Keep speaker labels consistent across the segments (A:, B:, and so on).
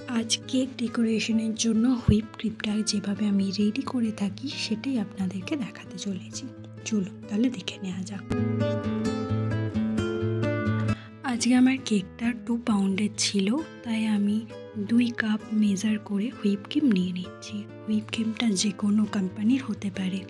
A: আজ কেক ডেকোরেশনের জন্য হুইপ ক্রিমটা যেভাবে আমি রেডি করে থাকি সেটাই আপনাদেরকে দেখাতে চলেছি। চলুন তাহলে দেখে নেওয়া যাক। আজকে আমার কেকটা 2 পাউন্ডের ছিল, তাই আমি 2 কাপ মেজার করে হুইপ ক্রিম নিয়ে নিচ্ছি। হুইপ ক্রিমটা যে কোনো কোম্পানির হতে পারে।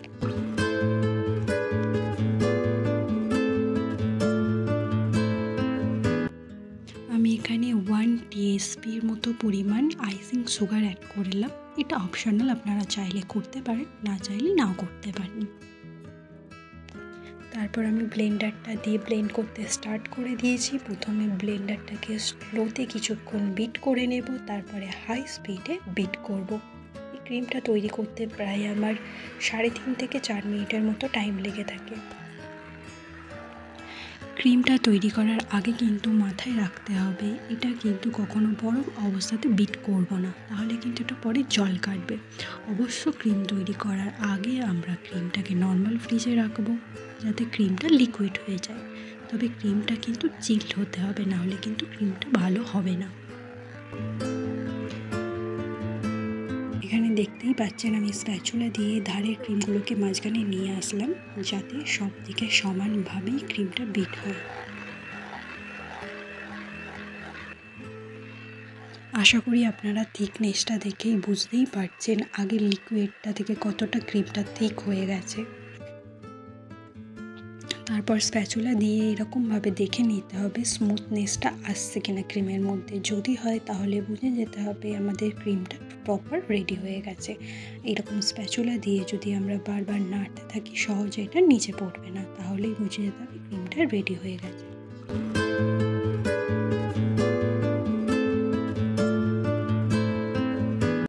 A: আমি এখানে 1 টিএসপির মতো পরিমাণ আইসিং সুগার অ্যাড করলাম। এটা অপশনাল, আপনারা চাইলে করতে পারেন, না চাইলে নাও করতে পারেন। তারপর আমি ব্লেন্ডারটা দিয়ে ব্লেন্ড করতে স্টার্ট করে দিয়েছি। প্রথমে ব্লেন্ডারটাকে স্লোতে কিছুক্ষণ বিট করে নেব, তারপরে হাই স্পিডে বিট করব। এই ক্রিমটা তৈরি করতে প্রায় আমার 3.5 থেকে 4 মিনিটের মতো টাইম লেগে থাকে। ক্রিমটা তৈরি করার আগে কিন্তু মাথায় রাখতে হবে এটা কিন্তু কখনো বরফ অবস্থাতে বিট করব না, তাহলে কিন্তু এটা পরে জল কাটবে। অবশ্য ক্রিম তৈরি করার আগে আমরা ক্রিমটাকে নর্মাল ফ্রিজে রাখবো যাতে ক্রিমটা লিকুইড হয়ে যায়। তবে ক্রিমটা কিন্তু চিল্ড হতে হবে, না হলে কিন্তু ক্রিমটা ভালো হবে না। এখানে দেখতেই পাচ্ছেন আমি স্প্যাচুলা দিয়ে ধারের ক্রিমগুলোকে মাঝখানে নিয়ে আসলাম যাতে সব দিকে সমানভাবেই ক্রিমটা বিট হয়। আশা করি আপনারা থিকনেসটা দেখেই বুঝতেই পারছেন আগের লিকুইডটা থেকে কতটা ক্রিমটা থিক হয়ে গেছে। তারপর স্প্যাচুলা দিয়ে এরকমভাবে দেখে নিতে হবে স্মুথনেসটা আসছে কিনা ক্রিমের মধ্যে। যদি হয় তাহলে বুঝে যেতে হবে আমাদের ক্রিমটা প্রপার রেডি হয়ে গেছে। এরকম স্প্যাচুলা দিয়ে যদি আমরা বারবার নাড়তে থাকি সহজে এটা নিচে পড়বে না, তাহলেই বুঝে যেতে হবে ক্রিমটা রেডি হয়ে গেছে।